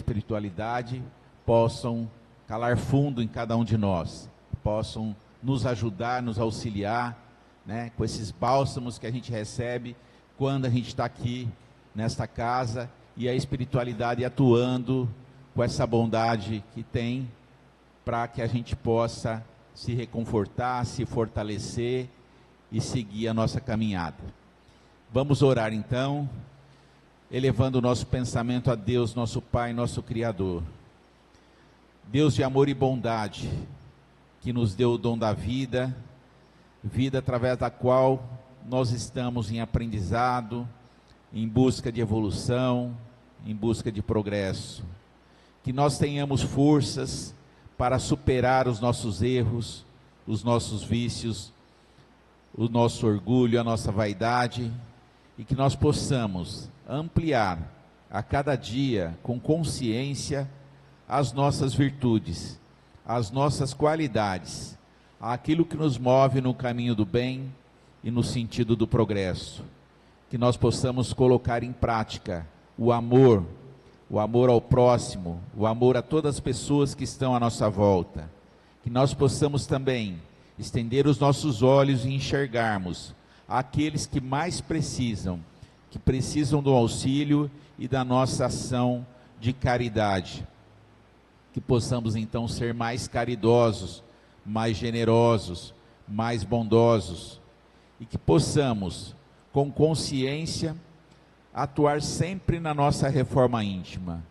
espiritualidade possam calar fundo em cada um de nós, possam nos ajudar, nos auxiliar, né, com esses bálsamos que a gente recebe quando a gente está aqui nesta casa, e a espiritualidade atuando com essa bondade que tem, para que a gente possa se reconfortar, se fortalecer e seguir a nossa caminhada. Vamos orar então, elevando o nosso pensamento a Deus, nosso Pai, nosso Criador. Deus de amor e bondade, que nos deu o dom da vida, vida através da qual nós estamos em aprendizado, em busca de evolução, em busca de progresso. Que nós tenhamos forças para superar os nossos erros, os nossos vícios, o nosso orgulho, a nossa vaidade, e que nós possamos ampliar a cada dia, com consciência, as nossas virtudes, as nossas qualidades, aquilo que nos move no caminho do bem e no sentido do progresso. Que nós possamos colocar em prática o amor ao próximo, o amor a todas as pessoas que estão à nossa volta. Que nós possamos também estender os nossos olhos e enxergarmos aqueles que mais precisam, que precisam do auxílio e da nossa ação de caridade. Que possamos então ser mais caridosos, mais generosos, mais bondosos, e que possamos, com consciência, atuar sempre na nossa reforma íntima,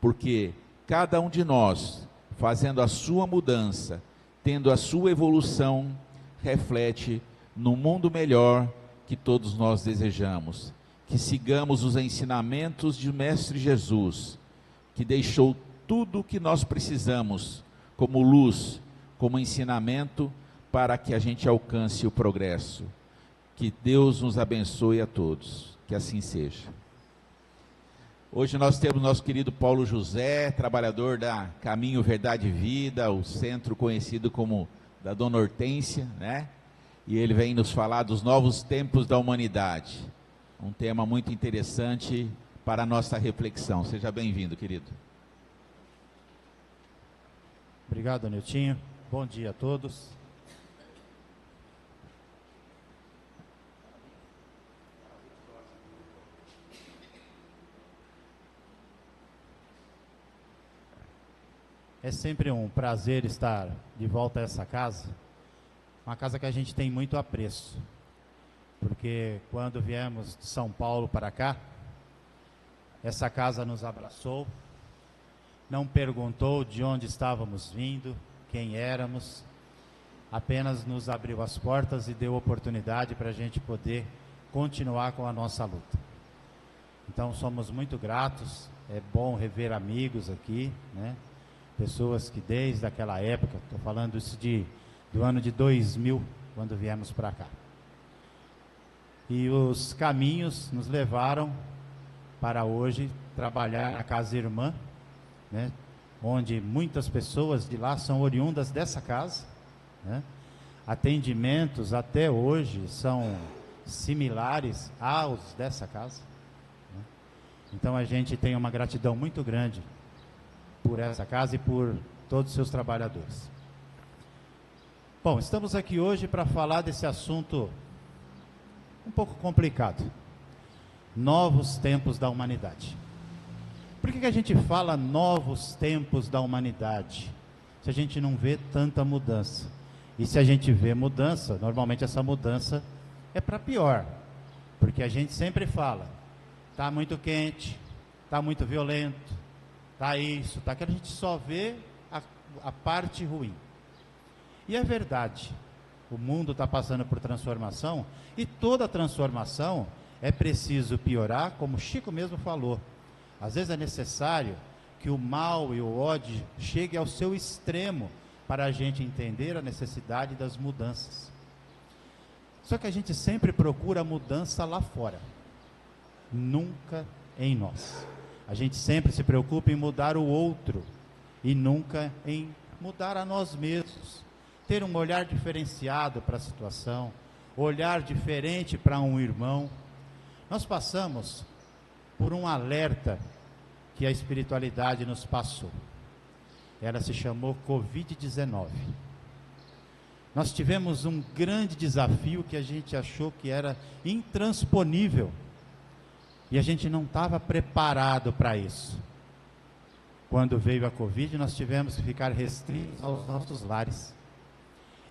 porque cada um de nós, fazendo a sua mudança, tendo a sua evolução, reflete no mundo melhor que todos nós desejamos. Que sigamos os ensinamentos de Mestre Jesus, que deixou tudo o que nós precisamos, como luz, como ensinamento, para que a gente alcance o progresso. Que Deus nos abençoe a todos, que assim seja. Hoje nós temos nosso querido Paulo José, trabalhador da Caminho, Verdade e Vida, o centro conhecido como da Dona Hortência, né? E ele vem nos falar dos novos tempos da humanidade. Um tema muito interessante para a nossa reflexão. Seja bem-vindo, querido. Obrigado, Niltinho. Bom dia a todos. É sempre um prazer estar de volta a essa casa, uma casa que a gente tem muito apreço, porque quando viemos de São Paulo para cá, essa casa nos abraçou, não perguntou de onde estávamos vindo, quem éramos, apenas nos abriu as portas e deu oportunidade para a gente poder continuar com a nossa luta. Então somos muito gratos, é bom rever amigos aqui, né? Pessoas que desde aquela época, estou falando isso do ano de 2000, quando viemos para cá. E os caminhos nos levaram para hoje trabalhar na Casa Irmã, né, onde muitas pessoas de lá são oriundas dessa casa, né? Atendimentos até hoje são similares aos dessa casa, né? Então a gente tem uma gratidão muito grande por essa casa e por todos os seus trabalhadores. Bom, estamos aqui hoje para falar desse assunto um pouco complicado. Novos tempos da humanidade. Por que a gente fala novos tempos da humanidade? Se a gente não vê tanta mudança. E se a gente vê mudança, normalmente essa mudança é para pior. Porque a gente sempre fala, está muito quente, está muito violento, está isso, está aquilo, a gente só vê a parte ruim. E é verdade, o mundo está passando por transformação, e toda transformação é preciso piorar, como Chico mesmo falou. Às vezes é necessário que o mal e o ódio chegue ao seu extremo, para a gente entender a necessidade das mudanças. Só que a gente sempre procura a mudança lá fora, nunca em nós. A gente sempre se preocupa em mudar o outro e nunca em mudar a nós mesmos. Ter um olhar diferenciado para a situação, olhar diferente para um irmão. Nós passamos por um alerta que a espiritualidade nos passou. Ela se chamou Covid-19. Nós tivemos um grande desafio que a gente achou que era intransponível. E a gente não estava preparado para isso. Quando veio a Covid, nós tivemos que ficar restritos aos nossos lares.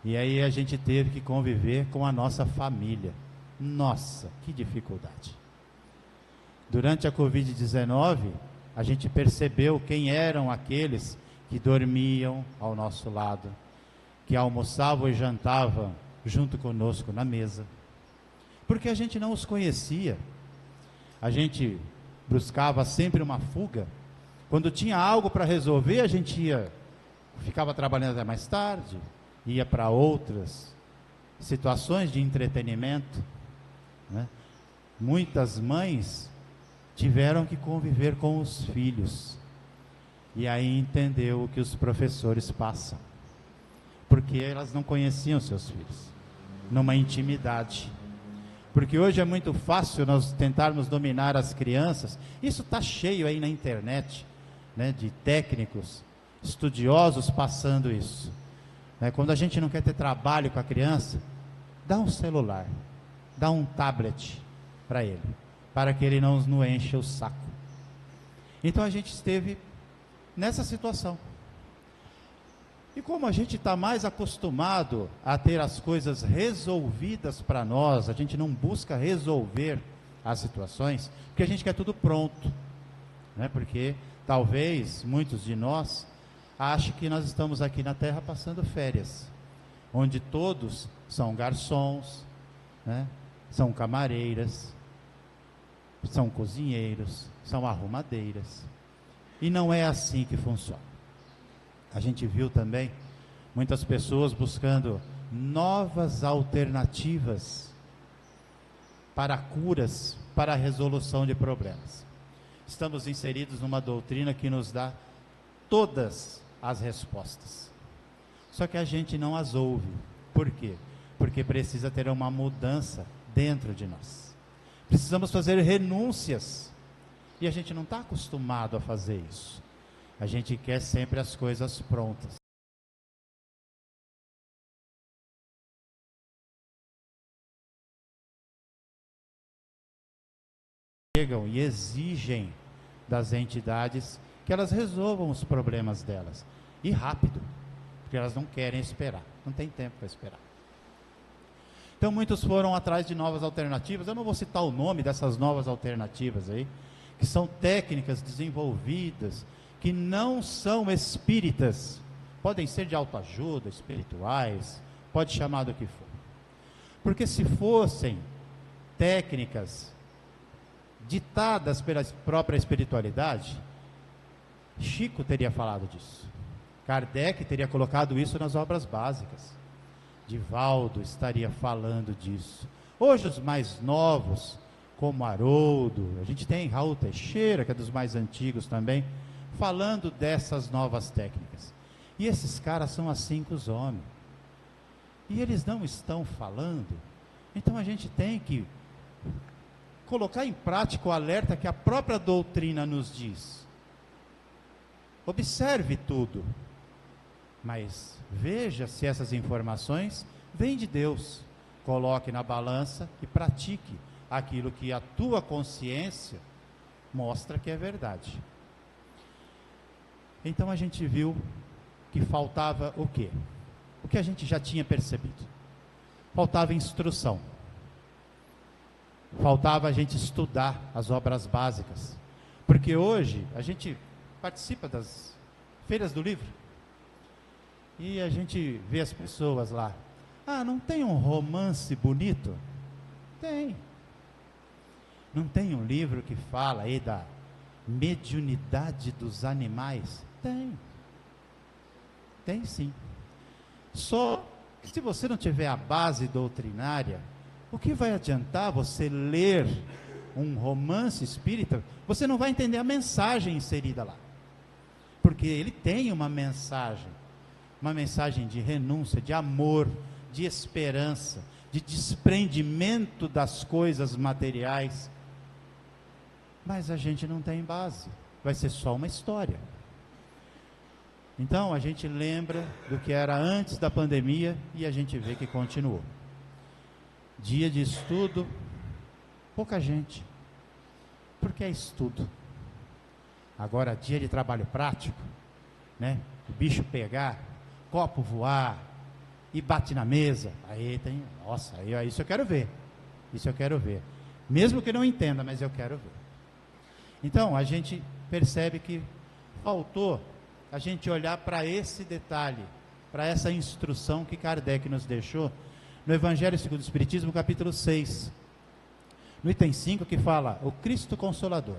E aí a gente teve que conviver com a nossa família. Nossa, que dificuldade. Durante a Covid-19, a gente percebeu quem eram aqueles que dormiam ao nosso lado, que almoçavam e jantavam junto conosco na mesa. Porque a gente não os conhecia. A gente buscava sempre uma fuga. Quando tinha algo para resolver, a gente ficava trabalhando até mais tarde, ia para outras situações de entretenimento, né? Muitas mães tiveram que conviver com os filhos, e aí entendeu o que os professores passam, porque elas não conheciam seus filhos, numa intimidade. Porque hoje é muito fácil nós tentarmos dominar as crianças. Isso está cheio aí na internet, né, de técnicos, estudiosos passando isso. Quando a gente não quer ter trabalho com a criança, dá um celular, dá um tablet para ele, para que ele não nos encha o saco. Então a gente esteve nessa situação. E como a gente está mais acostumado a ter as coisas resolvidas para nós, a gente não busca resolver as situações, porque a gente quer tudo pronto, né? Porque talvez muitos de nós achem que nós estamos aqui na Terra passando férias, onde todos são garçons, né? São camareiras, são cozinheiros, são arrumadeiras, e não é assim que funciona. A gente viu também muitas pessoas buscando novas alternativas para curas, para a resolução de problemas. Estamos inseridos numa doutrina que nos dá todas as respostas. Só que a gente não as ouve. Por quê? Porque precisa ter uma mudança dentro de nós. Precisamos fazer renúncias. E a gente não está acostumado a fazer isso. A gente quer sempre as coisas prontas. Chegam e exigem das entidades que elas resolvam os problemas delas. E rápido, porque elas não querem esperar. Não tem tempo para esperar. Então muitos foram atrás de novas alternativas. Eu não vou citar o nome dessas novas alternativas aí, que são técnicas desenvolvidas, que não são espíritas, podem ser de autoajuda, espirituais, pode chamar do que for. Porque se fossem técnicas ditadas pela própria espiritualidade, Chico teria falado disso, Kardec teria colocado isso nas obras básicas, Divaldo estaria falando disso. Hoje os mais novos, como Haroldo, a gente tem Raul Teixeira, que é dos mais antigos também, falando dessas novas técnicas. E esses caras são assim com os homens. E eles não estão falando. Então a gente tem que colocar em prática o alerta que a própria doutrina nos diz. Observe tudo, mas veja se essas informações vêm de Deus. Coloque na balança e pratique aquilo que a tua consciência mostra que é verdade. Então a gente viu que faltava o quê? O que a gente já tinha percebido. Faltava instrução. Faltava a gente estudar as obras básicas. Porque hoje a gente participa das feiras do livro. E a gente vê as pessoas lá. Ah, não tem um romance bonito? Tem. Não tem um livro que fala aí da mediunidade dos animais? Tem sim. Só que se você não tiver a base doutrinária, o que vai adiantar você ler um romance espírita? Você não vai entender a mensagem inserida lá, porque ele tem uma mensagem de renúncia, de amor, de esperança, de desprendimento das coisas materiais. Mas a gente não tem base. vai ser só uma história. Então a gente lembra do que era antes da pandemia e a gente vê que continuou. Dia de estudo, pouca gente, porque é estudo. Agora, dia de trabalho prático, né? O bicho pegar, copo voar e bate na mesa. Aí tem, nossa, aí, isso eu quero ver. Isso eu quero ver. Mesmo que não entenda, mas eu quero ver. Então, a gente percebe que faltou a gente olhar para esse detalhe, para essa instrução que Kardec nos deixou no Evangelho segundo o Espiritismo, capítulo 6, no item 5, que fala o Cristo Consolador.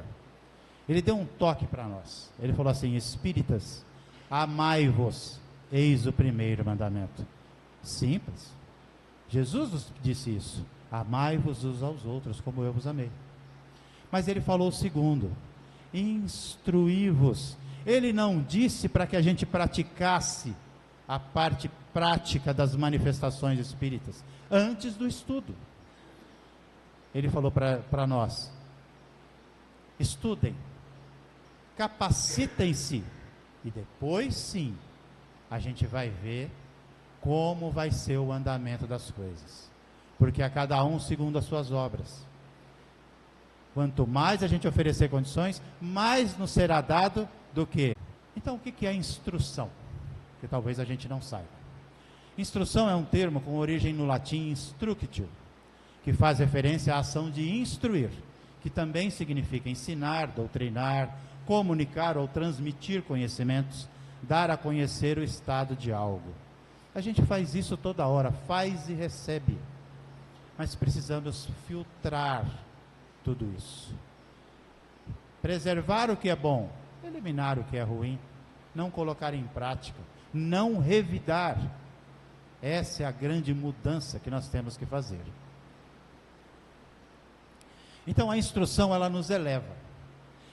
Ele deu um toque para nós. Ele falou assim: espíritas, amai-vos, eis o primeiro mandamento. Simples. Jesus nos disse isso: amai-vos uns aos outros como eu vos amei. Mas ele falou o segundo: instruí-vos. Ele não disse para que a gente praticasse a parte prática das manifestações espíritas antes do estudo. Ele falou para nós: estudem, capacitem-se, e depois sim a gente vai ver como vai ser o andamento das coisas, porque a cada um segundo as suas obras. Quanto mais a gente oferecer condições, mais nos será dado do que. Então, o que é instrução? Que talvez a gente não saiba. Instrução é um termo com origem no latim instructio, que faz referência à ação de instruir, que também significa ensinar, doutrinar, comunicar ou transmitir conhecimentos, dar a conhecer o estado de algo. A gente faz isso toda hora, faz e recebe, mas precisamos filtrar tudo isso, preservar o que é bom, eliminar o que é ruim, não colocar em prática, não revidar. Essa é a grande mudança que nós temos que fazer. Então a instrução, ela nos eleva,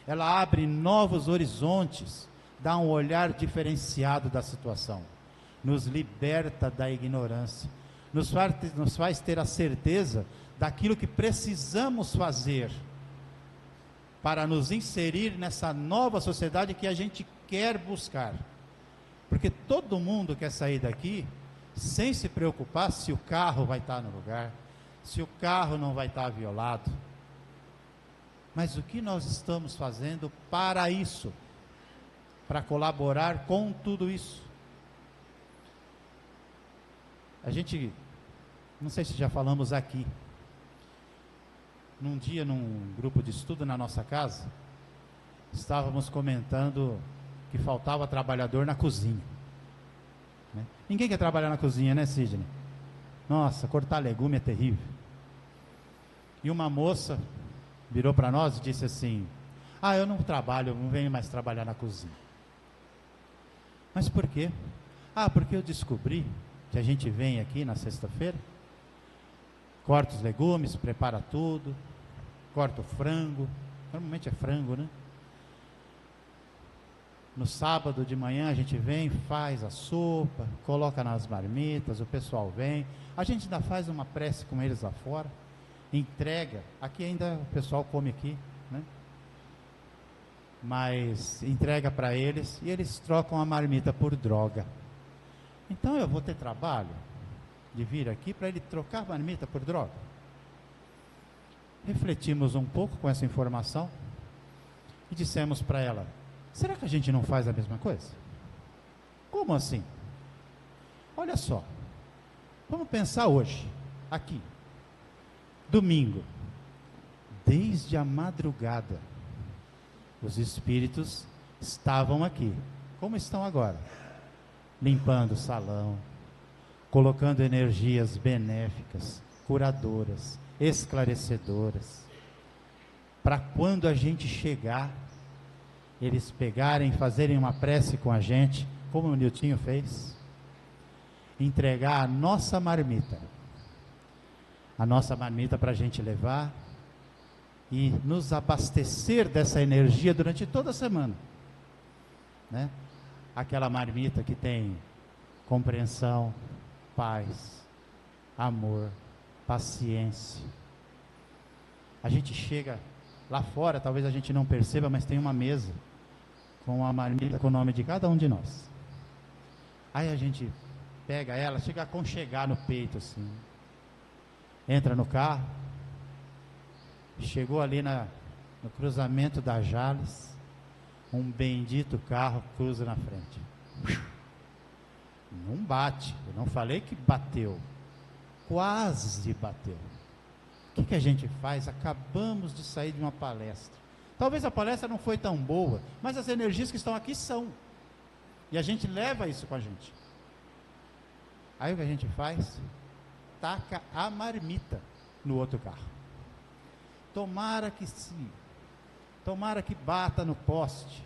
ela abre novos horizontes, dá um olhar diferenciado da situação, nos liberta da ignorância, nos faz ter a certeza daquilo que precisamos fazer para nos inserir nessa nova sociedade que a gente quer buscar. Porque todo mundo quer sair daqui sem se preocupar se o carro vai estar no lugar, se o carro não vai estar violado. Mas o que nós estamos fazendo para isso? Para colaborar com tudo isso? A gente, não sei se já falamos aqui, num dia, num grupo de estudo na nossa casa, estávamos comentando que faltava trabalhador na cozinha, né? Ninguém quer trabalhar na cozinha, né, Sidney? Nossa, cortar legume é terrível. E uma moça virou para nós e disse assim: ah, eu não trabalho, eu não venho mais trabalhar na cozinha. Mas por quê? Ah, porque eu descobri que a gente vem aqui na sexta-feira, corta os legumes, prepara tudo, corta o frango, normalmente é frango, né? No sábado de manhã a gente vem, faz a sopa, coloca nas marmitas, o pessoal vem, a gente ainda faz uma prece com eles lá fora, entrega, aqui ainda o pessoal come aqui, né? Mas entrega para eles e eles trocam a marmita por droga. Então eu vou ter trabalho de vir aqui para ele trocar a marmita por droga? Refletimos um pouco com essa informação e dissemos para ela: será que a gente não faz a mesma coisa? Como assim? Olha só, vamos pensar hoje, aqui, domingo, desde a madrugada, os espíritos estavam aqui, como estão agora, limpando o salão, colocando energias benéficas, curadoras, esclarecedoras, para quando a gente chegar, eles pegarem, fazerem uma prece com a gente, como o Niltinho fez, entregar a nossa marmita para a gente levar e nos abastecer dessa energia durante toda a semana, né? Aquela marmita que tem compreensão, paz, amor, paciência. A gente chega lá fora, talvez a gente não perceba, mas tem uma mesa com a marmita com o nome de cada um de nós. Aí a gente pega ela, chega a aconchegar no peito assim. Entra no carro, chegou ali no cruzamento da Jales, um bendito carro cruza na frente. Não bate, eu não falei que bateu, quase bateu. O que a gente faz? Acabamos de sair de uma palestra. Talvez a palestra não foi tão boa, mas as energias que estão aqui são. E a gente leva isso com a gente. Aí o que a gente faz? Taca a marmita no outro carro. Tomara que sim. Tomara que bata no poste.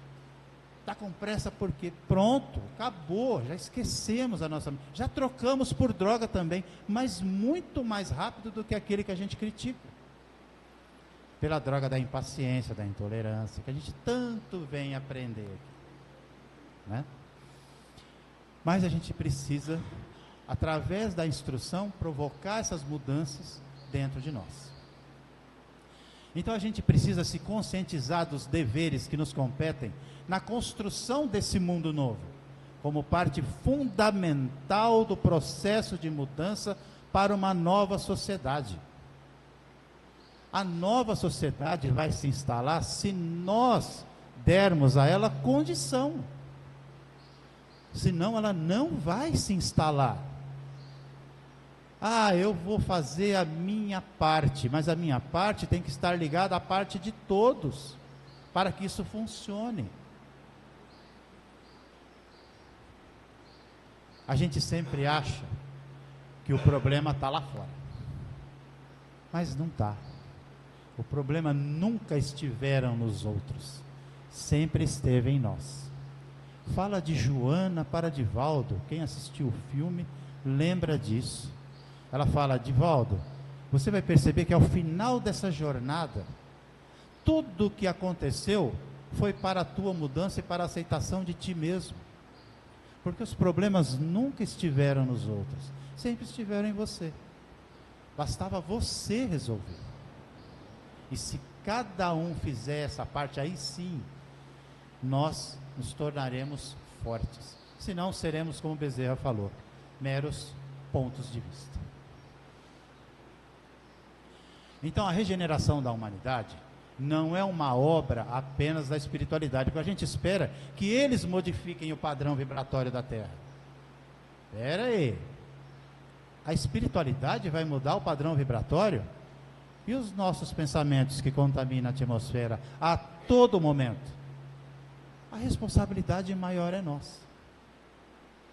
Está com pressa porque pronto, acabou, já esquecemos a nossa... Já trocamos por droga também, mas muito mais rápido do que aquele que a gente critica. Pela droga da impaciência, da intolerância, que a gente tanto vem aprender aqui, né? Mas a gente precisa, através da instrução, provocar essas mudanças dentro de nós. Então a gente precisa se conscientizar dos deveres que nos competem na construção desse mundo novo, como parte fundamental do processo de mudança para uma nova sociedade. A nova sociedade vai se instalar se nós dermos a ela condição. Senão ela não vai se instalar. Ah, eu vou fazer a minha parte, mas a minha parte tem que estar ligada à parte de todos, para que isso funcione. A gente sempre acha que o problema está lá fora, mas não está. O problema nunca estiveram nos outros, sempre esteve em nós. Fala de Joana para Divaldo, quem assistiu o filme lembra disso. Ela fala: Divaldo, você vai perceber que ao final dessa jornada, tudo o que aconteceu foi para a tua mudança e para a aceitação de ti mesmo. Porque os problemas nunca estiveram nos outros, sempre estiveram em você. Bastava você resolver. E se cada um fizer essa parte, aí sim, nós nos tornaremos fortes. Senão seremos, como Bezerra falou, meros pontos de vista. Então a regeneração da humanidade não é uma obra apenas da espiritualidade, porque a gente espera que eles modifiquem o padrão vibratório da Terra. Espera aí, a espiritualidade vai mudar o padrão vibratório? E os nossos pensamentos que contaminam a atmosfera a todo momento? A responsabilidade maior é nossa.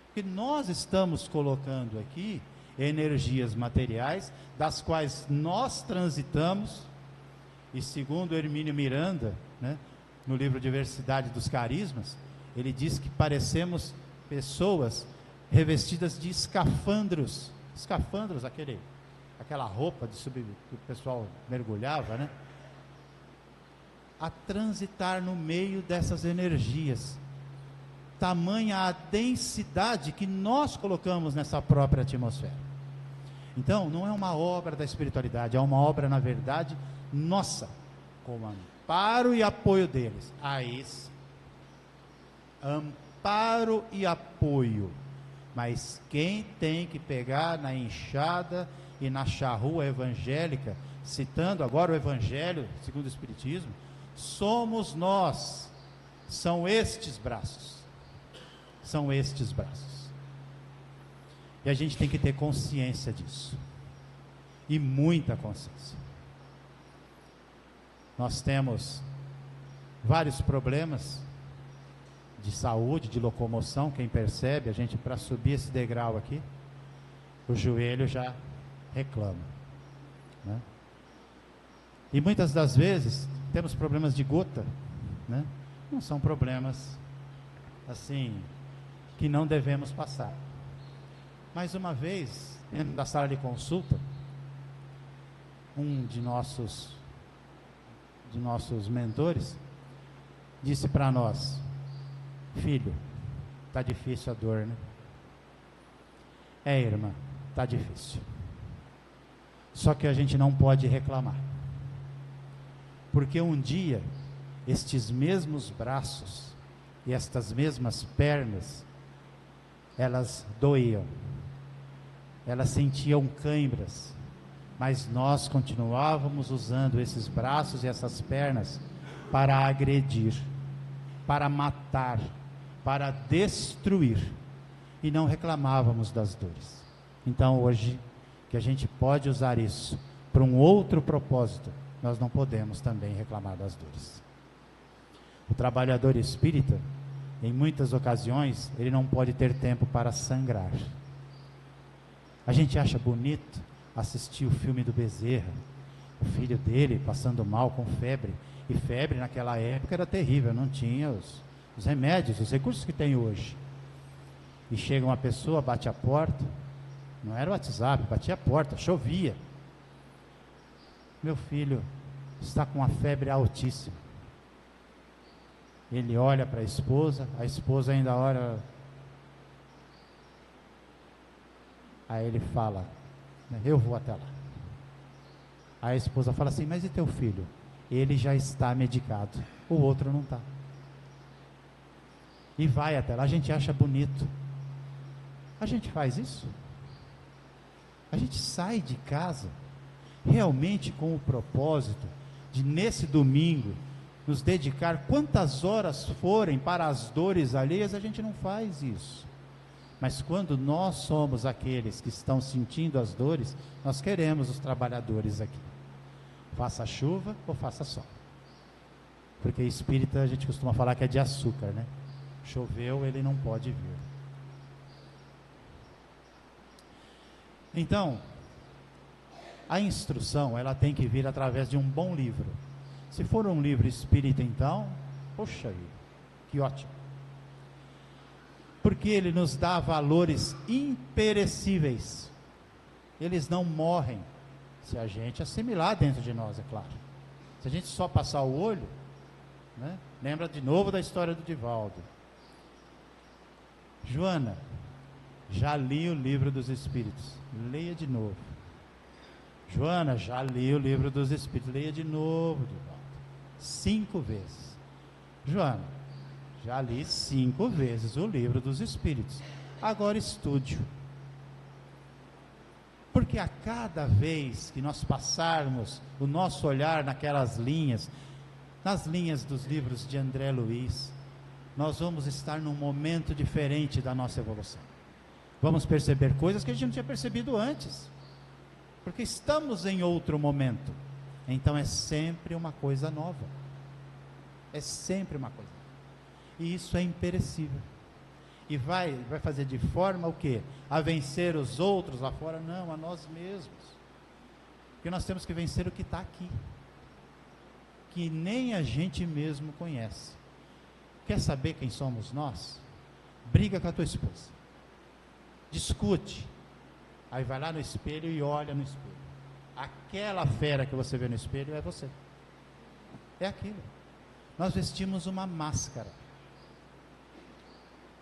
Porque nós estamos colocando aqui energias materiais, das quais nós transitamos, e segundo Hermínio Miranda, né, no livro Diversidade dos Carismas, ele diz que parecemos pessoas revestidas de escafandros, aquela roupa que o pessoal mergulhava, né, a transitar no meio dessas energias, tamanha a densidade que nós colocamos nessa própria atmosfera. Então, não é uma obra da espiritualidade, é uma obra, na verdade, nossa, com amparo e apoio deles. Aí, amparo e apoio. Mas quem tem que pegar na enxada e na charrua evangélica, citando agora o Evangelho segundo o Espiritismo, somos nós. São estes braços. São estes braços. E a gente tem que ter consciência disso. E muita consciência. Nós temos vários problemas de saúde, de locomoção. Quem percebe, a gente, para subir esse degrau aqui, o joelho já reclama, né? E muitas das vezes temos problemas de gota, né? Não são problemas assim que não devemos passar. Mais uma vez, dentro da sala de consulta, um de nossos mentores disse para nós: filho, está difícil a dor, né? É, irmã, está difícil. Só que a gente não pode reclamar, porque um dia estes mesmos braços e estas mesmas pernas, elas doíam, elas sentiam cãibras, mas nós continuávamos usando esses braços e essas pernas para agredir, para matar, para destruir, e não reclamávamos das dores. Então hoje, que a gente pode usar isso para um outro propósito, nós não podemos também reclamar das dores. O trabalhador espírita, em muitas ocasiões, ele não pode ter tempo para sangrar. A gente acha bonito assistir o filme do Bezerra, o filho dele passando mal com febre, e febre naquela época era terrível, não tinha os remédios, os recursos que tem hoje. E chega uma pessoa, bate a porta, não era o WhatsApp, batia a porta, chovia. Meu filho está com uma febre altíssima. Ele olha para a esposa ainda olha. Aí ele fala, eu vou até lá. Aí a esposa fala assim, mas e teu filho? Ele já está medicado, o outro não está. E vai até lá, a gente acha bonito. A gente faz isso? A gente sai de casa realmente com o propósito de, nesse domingo, nos dedicar quantas horas forem para as dores alheias. A gente não faz isso. Mas quando nós somos aqueles que estão sentindo as dores, nós queremos os trabalhadores aqui. Faça chuva ou faça sol. Porque espírita a gente costuma falar que é de açúcar, né? Choveu, ele não pode vir. Então, a instrução, ela tem que vir através de um bom livro. Se for um livro espírita, então, poxa vida, que ótimo. Porque ele nos dá valores imperecíveis. Eles não morrem, se a gente assimilar dentro de nós, é claro. Se a gente só passar o olho, né? Lembra de novo da história do Divaldo. Joana, já li o livro dos Espíritos, leia de novo. Joana, já li o livro dos Espíritos, leia de novo, Divaldo. 5 vezes. Joana, já li 5 vezes o livro dos Espíritos, agora estude. Porque a cada vez que nós passarmos o nosso olhar naquelas linhas, nas linhas dos livros de André Luiz, nós vamos estar num momento diferente da nossa evolução. Vamos perceber coisas que a gente não tinha percebido antes, porque estamos em outro momento. Então é sempre uma coisa nova. É sempre uma coisa nova. E isso é imperecível. E vai fazer de forma o quê? A vencer os outros lá fora? Não, a nós mesmos. Porque nós temos que vencer o que está aqui, que nem a gente mesmo conhece. Quer saber quem somos nós? Briga com a tua esposa, discute, aí vai lá no espelho e olha no espelho. Aquela fera que você vê no espelho é você, é aquilo. Nós vestimos uma máscara,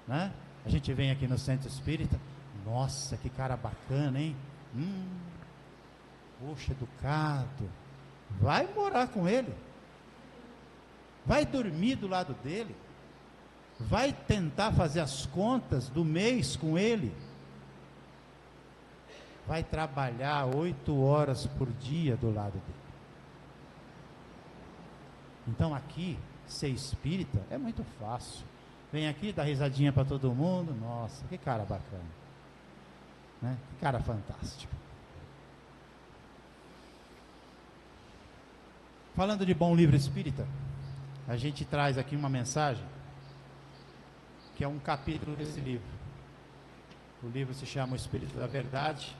né? A gente vem aqui no centro espírita, nossa, que cara bacana, hein? Poxa, educado. Vai morar com ele, vai dormir do lado dele, vai tentar fazer as contas do mês com ele, vai trabalhar 8 horas por dia do lado dele. Então aqui, ser espírita é muito fácil. Vem aqui, dá risadinha para todo mundo. Nossa, que cara bacana, né? Que cara fantástico. Falando de bom livro espírita, a gente traz aqui uma mensagem que é um capítulo desse livro. O livro se chama O Espírito da Verdade,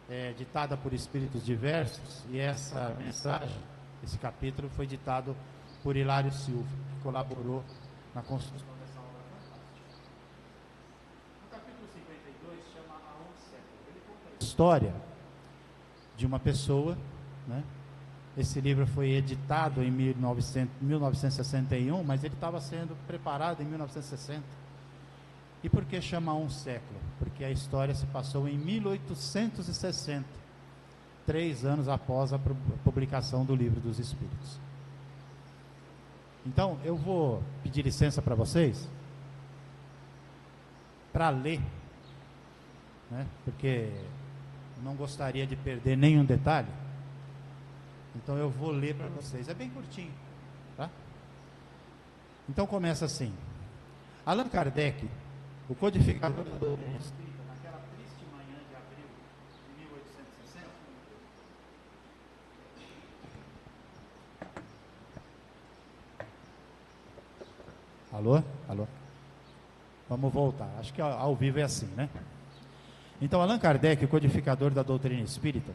é ditada por espíritos diversos, e essa mensagem, esse capítulo foi ditado por Hilário Silva, que colaborou na construção dessa obra fantástica. O capítulo 52 chama Há um Século. Ele conta a história de uma pessoa, né? Esse livro foi editado em 1961, mas ele estava sendo preparado em 1960. E por que chama um século? Porque a história se passou em 1860, 3 anos após a publicação do Livro dos Espíritos. Então, eu vou pedir licença para vocês para ler, né? Porque não gostaria de perder nenhum detalhe. Então eu vou ler para vocês. É bem curtinho, tá? Então começa assim. Allan Kardec, o codificador da doutrina espírita, naquela triste manhã de abril de 1860. Alô? Alô? Vamos voltar. Acho que ao vivo é assim, né? Então, Allan Kardec, o codificador da doutrina espírita,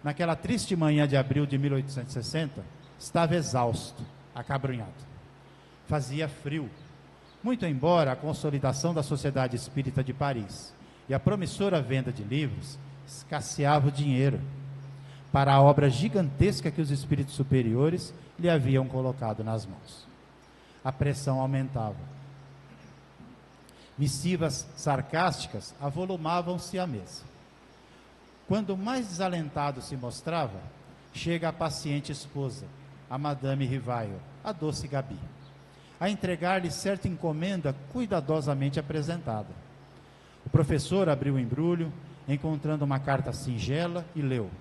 naquela triste manhã de abril de 1860, estava exausto, acabrunhado. Fazia frio, muito embora a consolidação da Sociedade Espírita de Paris e a promissora venda de livros, escasseava o dinheiro para a obra gigantesca que os espíritos superiores lhe haviam colocado nas mãos. A pressão aumentava. Missivas sarcásticas avolumavam-se à mesa. Quando mais desalentado se mostrava, chega a paciente esposa, a Madame Rivaio, a doce Gabi, a entregar-lhe certa encomenda cuidadosamente apresentada. O professor abriu o embrulho, encontrando uma carta singela, e leu: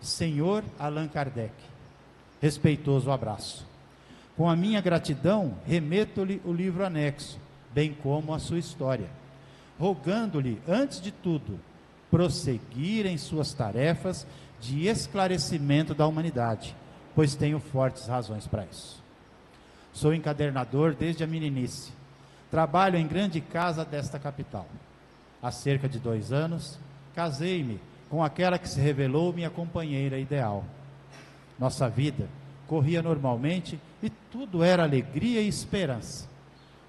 Senhor Allan Kardec, respeitoso abraço. Com a minha gratidão, remeto-lhe o livro anexo, bem como a sua história, rogando-lhe, antes de tudo, prosseguir em suas tarefas de esclarecimento da humanidade, pois tenho fortes razões para isso. Sou encadernador desde a meninice. Trabalho em grande casa desta capital. Há cerca de 2 anos, casei-me com aquela que se revelou minha companheira ideal. Nossa vida corria normalmente e tudo era alegria e esperança.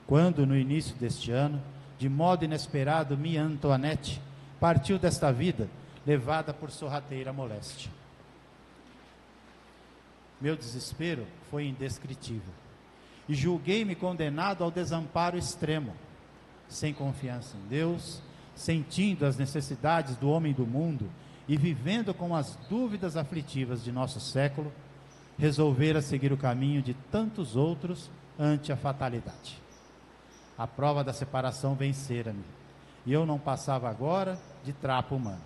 Quando, no início deste ano, de modo inesperado, minha Antoinette partiu desta vida, levada por sorrateira moléstia. Meu desespero foi indescritível, e julguei-me condenado ao desamparo extremo. Sem confiança em Deus, sentindo as necessidades do homem do mundo e vivendo com as dúvidas aflitivas de nosso século, resolvera seguir o caminho de tantos outros ante a fatalidade. A prova da separação vencera-me, e eu não passava agora de trapo humano.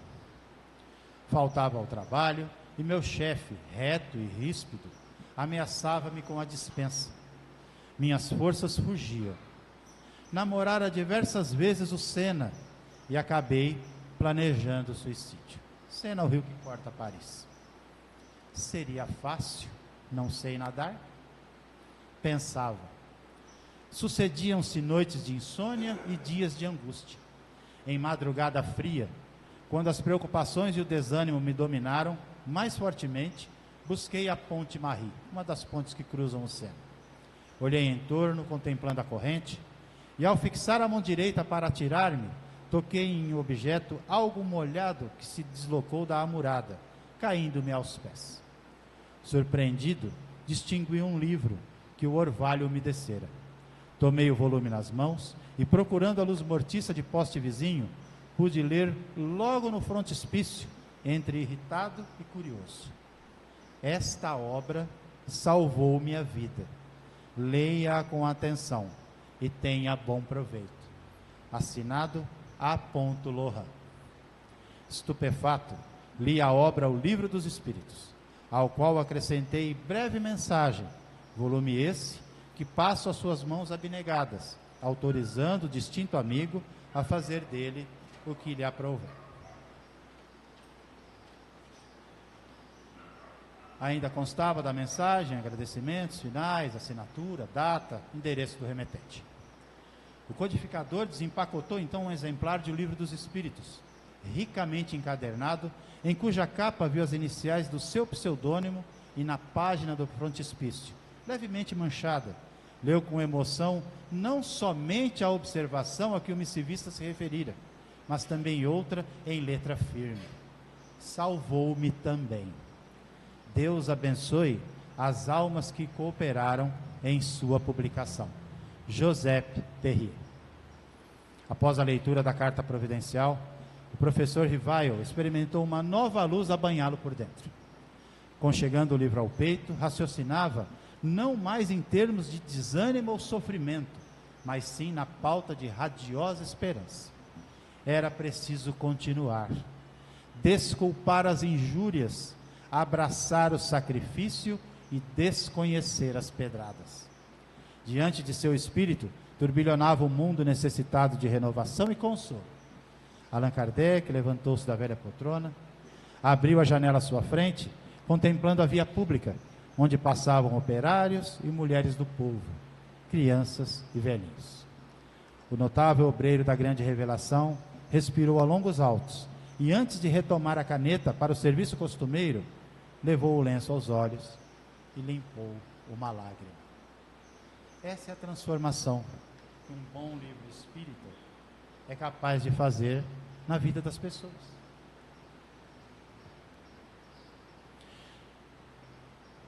Faltava ao trabalho, e meu chefe, reto e ríspido, ameaçava-me com a dispensa. Minhas forças fugiam. Namorara diversas vezes o Sena, e acabei planejando o suicídio. Sena, o rio que corta Paris. Seria fácil? Não sei nadar? Pensava. Sucediam-se noites de insônia e dias de angústia. Em madrugada fria, quando as preocupações e o desânimo me dominaram mais fortemente, busquei a Ponte Marie, uma das pontes que cruzam o Sena. Olhei em torno, contemplando a corrente, e ao fixar a mão direita para atirar-me, toquei em um objeto algo molhado que se deslocou da amurada, caindo-me aos pés. Surpreendido, distingui um livro que o orvalho umedecera. Tomei o volume nas mãos e, procurando a luz mortiça de poste vizinho, pude ler logo no frontispício, entre irritado e curioso: esta obra salvou minha vida. Leia-a com atenção e tenha bom proveito. Assinado A. Lohan. Estupefato, li a obra O Livro dos Espíritos, ao qual acrescentei breve mensagem, volume esse que passo às suas mãos abnegadas, autorizando o distinto amigo a fazer dele o que lhe aprouver. Ainda constava da mensagem agradecimentos finais, assinatura, data, endereço do remetente. O codificador desempacotou então um exemplar de O Livro dos Espíritos, ricamente encadernado, em cuja capa viu as iniciais do seu pseudônimo e na página do frontispício, levemente manchada, leu com emoção não somente a observação a que o missivista se referira, mas também outra em letra firme: salvou-me também. Deus abençoe as almas que cooperaram em sua publicação. Joseph Terrier. Após a leitura da carta providencial, o professor Rivaio experimentou uma nova luz a banhá-lo por dentro. Conchegando o livro ao peito, raciocinava não mais em termos de desânimo ou sofrimento, mas sim na pauta de radiosa esperança. Era preciso continuar, desculpar as injúrias, abraçar o sacrifício e desconhecer as pedradas. Diante de seu espírito, turbilhonava o mundo necessitado de renovação e consolo. Allan Kardec levantou-se da velha poltrona, abriu a janela à sua frente, contemplando a via pública, onde passavam operários e mulheres do povo, crianças e velhinhos. O notável obreiro da grande revelação respirou a longos altos e, antes de retomar a caneta para o serviço costumeiro, levou o lenço aos olhos e limpou uma lágrima. Essa é a transformação que um bom livro espírita é capaz de fazer na vida das pessoas.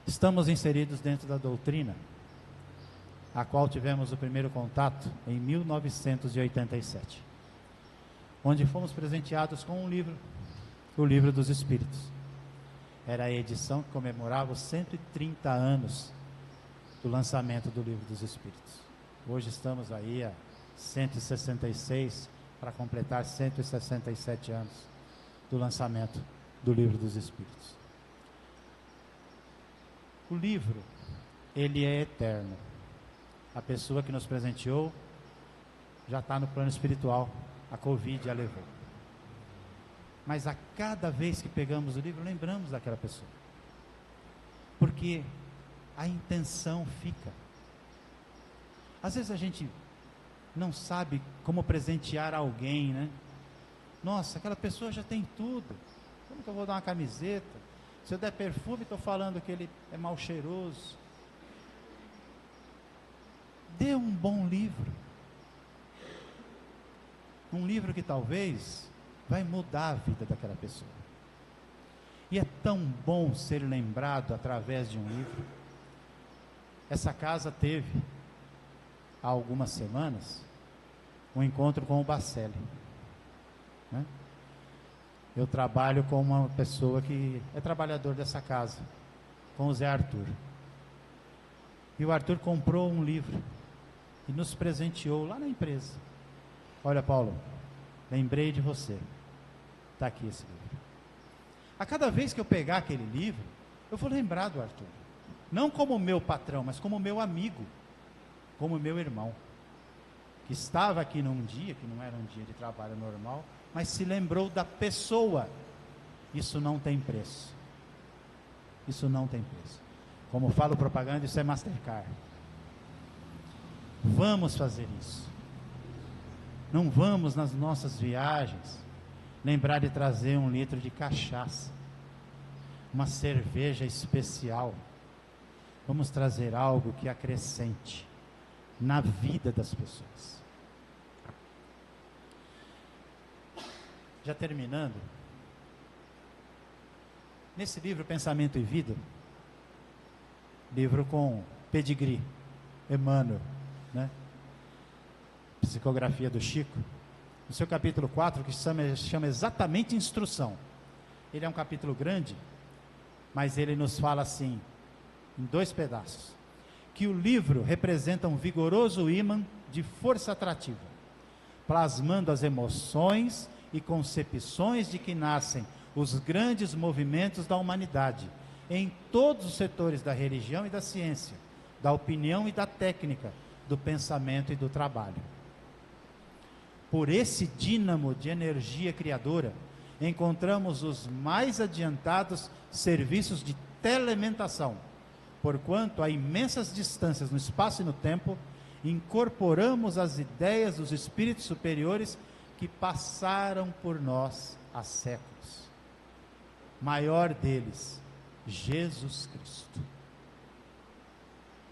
Estamos inseridos dentro da doutrina, a qual tivemos o primeiro contato em 1987, onde fomos presenteados com um livro, o Livro dos Espíritos. Era a edição que comemorava os 130 anos do lançamento do Livro dos Espíritos. Hoje estamos aí a 166 para completar 167 anos do lançamento do Livro dos Espíritos. O livro, ele é eterno. A pessoa que nos presenteou já está no plano espiritual, a Covid a levou. Mas a cada vez que pegamos o livro, lembramos daquela pessoa, porque a intenção fica. Às vezes a gente não sabe como presentear alguém, né? Nossa, aquela pessoa já tem tudo, como que eu vou dar uma camiseta? Se eu der perfume, estou falando que ele é mal cheiroso. Dê um bom livro, um livro que talvez vai mudar a vida daquela pessoa. E é tão bom ser lembrado através de um livro. Essa casa teve, há algumas semanas, um encontro com o Bacelli, né? Eu trabalho com uma pessoa que é trabalhador dessa casa, com o Zé Arthur. E o Arthur comprou um livro e nos presenteou lá na empresa. Olha, Paulo, lembrei de você. Está aqui esse livro. A cada vez que eu pegar aquele livro, eu vou lembrar do Arthur. Não como meu patrão, mas como meu amigo, como meu irmão, que estava aqui num dia, que não era um dia de trabalho normal, mas se lembrou da pessoa. Isso não tem preço. Isso não tem preço. Como fala o propaganda, isso é Mastercard. Vamos fazer isso. Não vamos nas nossas viagens lembrar de trazer 1 litro de cachaça, uma cerveja especial. Vamos trazer algo que acrescente na vida das pessoas. Já terminando, nesse livro Pensamento e Vida, livro com pedigree, Emmanuel, né? Psicografia do Chico, no seu capítulo 4, que chama exatamente Instrução. Ele é um capítulo grande, mas ele nos fala assim, em 2 pedaços, que o livro representa um vigoroso ímã de força atrativa, plasmando as emoções e concepções de que nascem os grandes movimentos da humanidade, em todos os setores da religião e da ciência, da opinião e da técnica, do pensamento e do trabalho. Por esse dínamo de energia criadora, encontramos os mais adiantados serviços de telementação, porquanto a imensas distâncias no espaço e no tempo, incorporamos as ideias dos espíritos superiores que passaram por nós há séculos. Maior deles, Jesus Cristo.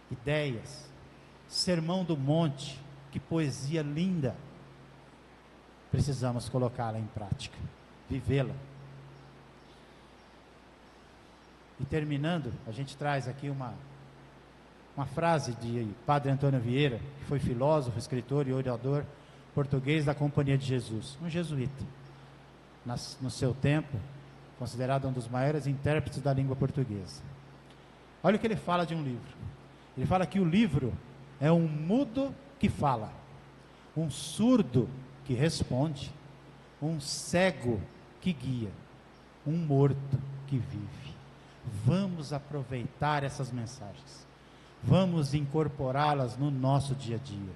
Ideias, Sermão do Monte, que poesia linda. Precisamos colocá-la em prática, vivê-la. E terminando, a gente traz aqui uma frase de Padre Antônio Vieira, que foi filósofo, escritor e orador português da Companhia de Jesus, um jesuíta, no seu tempo, considerado um dos maiores intérpretes da língua portuguesa. Olha o que ele fala de um livro: Ele fala que o livro é um mudo que fala, um surdo que responde, um cego que guia, um morto que vive. Vamos aproveitar essas mensagens, vamos incorporá-las no nosso dia a dia,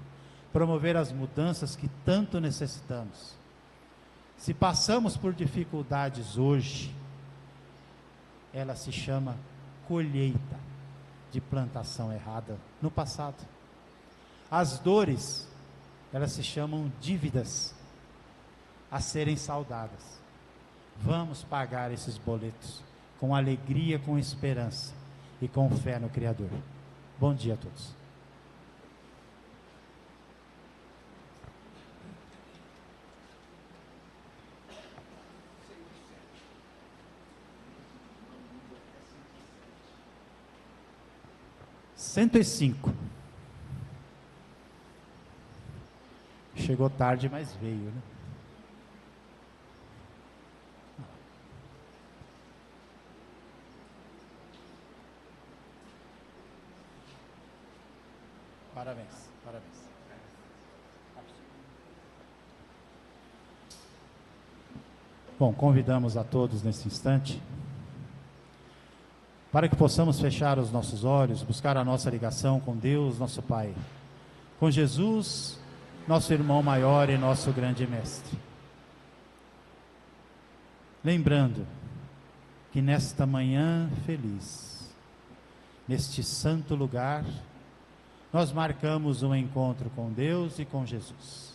promover as mudanças que tanto necessitamos. Se passamos por dificuldades hoje, ela se chama colheita de plantação errada no passado. As dores, elas se chamam dívidas a serem saldadas. Vamos pagar esses boletos com alegria, com esperança e com fé no Criador. Bom dia a todos. Cento e cinco. Chegou tarde, mas veio, né? Parabéns, parabéns. Bom, convidamos a todos nesse instante para que possamos fechar os nossos olhos, buscar a nossa ligação com Deus, nosso Pai, com Jesus, nosso irmão maior e nosso grande mestre. Lembrando que nesta manhã feliz, neste santo lugar, nós marcamos um encontro com Deus e com Jesus.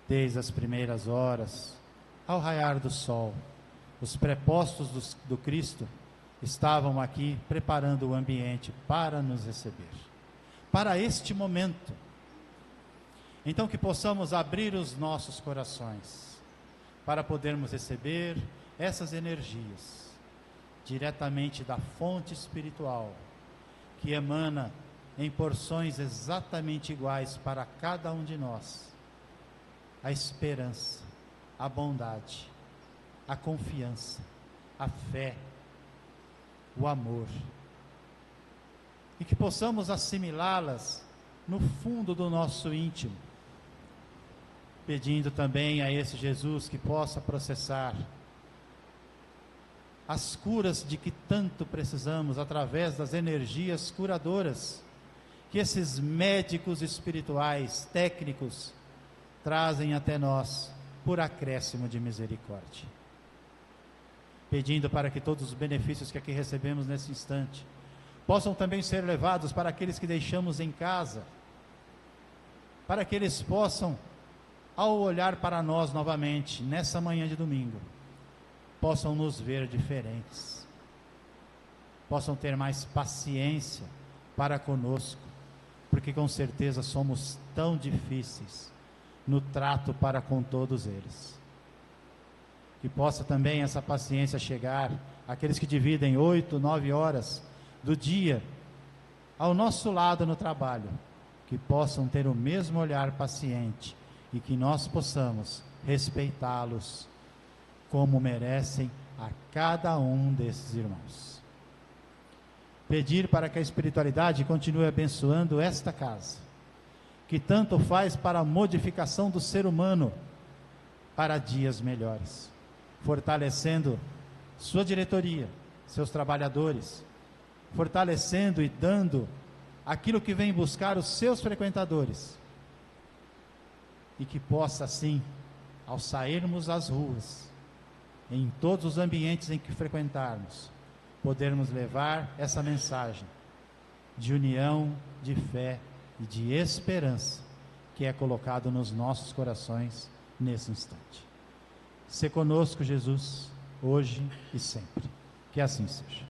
Desde as primeiras horas, ao raiar do sol, os prepostos do Cristo estavam aqui preparando o ambiente para nos receber, para este momento. Então que possamos abrir os nossos corações, para podermos receber essas energias, diretamente da fonte espiritual, que emana em porções exatamente iguais para cada um de nós, a esperança, a bondade, a confiança, a fé, o amor, e que possamos assimilá-las no fundo do nosso íntimo, pedindo também a esse Jesus que possa processar as curas de que tanto precisamos através das energias curadoras que esses médicos espirituais, técnicos, trazem até nós por acréscimo de misericórdia. Pedindo para que todos os benefícios que aqui recebemos nesse instante possam também ser levados para aqueles que deixamos em casa, para que eles possam, ao olhar para nós novamente, nessa manhã de domingo, possam nos ver diferentes, possam ter mais paciência para conosco, porque com certeza somos tão difíceis no trato para com todos eles. Que possa também essa paciência chegar àqueles que dividem 8, 9 horas do dia ao nosso lado no trabalho, que possam ter o mesmo olhar paciente e que nós possamos respeitá-los como merecem a cada um desses irmãos. Pedir para que a espiritualidade continue abençoando esta casa, que tanto faz para a modificação do ser humano para dias melhores, fortalecendo sua diretoria, seus trabalhadores, fortalecendo e dando aquilo que vem buscar os seus frequentadores, e que possa assim, ao sairmos às ruas, em todos os ambientes em que frequentarmos, podermos levar essa mensagem de união, de fé e de esperança que é colocado nos nossos corações nesse instante. Se conosco, Jesus, hoje e sempre. Que assim seja.